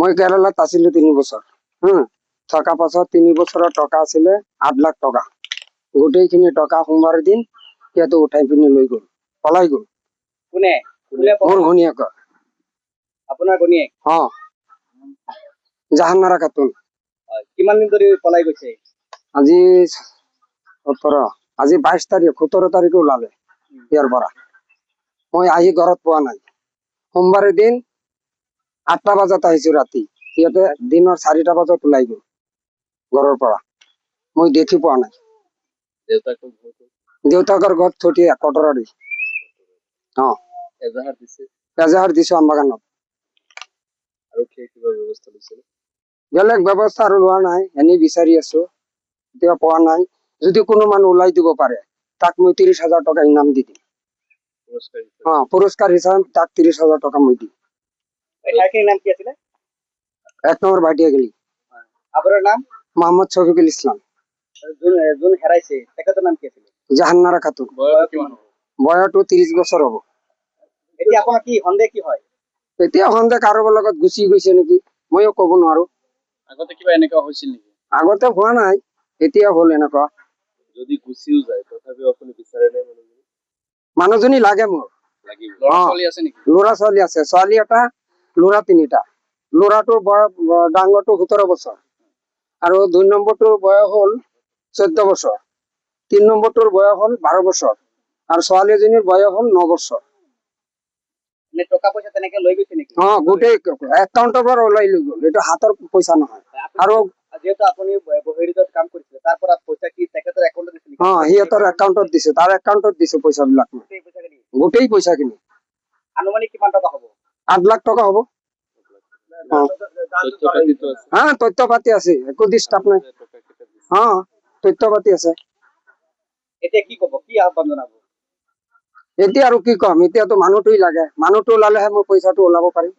মই কেৰালাত আছিলো 3 বছৰ থকা পাছত 3 বছৰৰ টকা আছিলে 8 লাখ টকা গোটেইখিনি টকা সোমবাৰৰ দিন সিহঁতে উঠাই পিনি লৈ গ'ল পলাই গ'ল কোনে কোনে মোৰ ঘনীয়েক আপোনাৰ ঘনীয়েক জাহানাৰা খাতুন কিমান দিন ধৰি পলাই গৈছে আজি 17 আজি 22 তাৰিখ 17 তাৰিখে ওলালে ইয়াৰ পৰা মই আহি ঘৰত পোৱা নাই সোমবাৰৰ দিন 8টা বজাত আহিছো ৰাতি সিহঁতে দিনৰ 4টা বজাত ওলাই গ'ল ঘৰৰ পৰা মই দেখি পোৱা নাই দেউতাকৰ ঘৰত থটি কটৰাৰি এজাহাৰ দিছো আমবাগানত বেলেগ ব্যৱস্থা আৰু লোৱা নাই এনেই বিচাৰি আছো এতিয়া পোৱা নাই যদি কোনো মানুহ ওলাই দিব পাৰে তাক মই 30,000 টকা ইনাম দি দিম পুৰস্কাৰ হিচাপে তাক 30,000 টকা মই দিম নাম কি আছিলে 1 নম্বৰ ভাটিয়া গেলি আপোনাৰ নাম মোহাম্মদ শফিকুল ইসলাম যোন হেৰাইছে তেখেতৰ নাম কি আছিলে জাহানাৰা খাতুন বয়সটো 30 বছৰ হ'ব এতিয়া আপোনাৰ কি সন্দেহ কি হয় এতিয়া সন্দেহ কাৰোবাৰ লগত গুচি গৈছে নেকি মইও ক'ব নোৱাৰো আগতে কিবা এনেকুৱা হৈছিল নেকি আগতে হোৱা নাই এতিয়া হ'ল এনেকুৱা যদি গুচিও যায় তথাপিও আপুনি বিচাৰে নে মানুহজনী লাগে মোৰ লাগিব ল'ৰা ছোৱালী আছে নেকি ল'ৰা ছোৱালী আছে ছোৱালী এটা ল'ৰা 3টা ল'ৰাটোৰ বয়স ডাঙৰটো 17 বছৰ আৰু 2 নম্বৰটোৰ বয়স হ'ল 14 বছৰ 3 নম্বৰটোৰ বয়স হ'ল 12 বছৰ আৰু ছোৱালীজনীৰ বয়স হ'ল 9 বছৰ টকা পইচা তেনেকে লৈ গৈছে নেকি গোটেই একাউণ্টৰ পৰা ওলাই লৈ গ'ল এইটো হাতৰ পইচা নহয় আৰু যেহেতু আপুনি বহিৰিত কাম কৰিছিলে তাৰ পৰা পইচা কি তেখেতৰ একাউণ্টত দিছিল সিহঁতৰ একাউণ্টত দিছে তাৰ একাউণ্টত দিছে পইচাবিলাক গোটেই পইচাখিনি আনুমানিক কিমান টকা হ'ব 8 লাখ টকা হ'ব তথ্য পাতি আছে একো ডিষ্টাৰ্ব নাই তথ্য পাতি আছে এতিয়া কি ক'ব কি আহ্বান জনাব এতিয়া আৰু কি কম এতিয়াতো মানুহটোই লাগে মানুহটো ওলালেহে মই পইচাটো ওলাব পাৰিম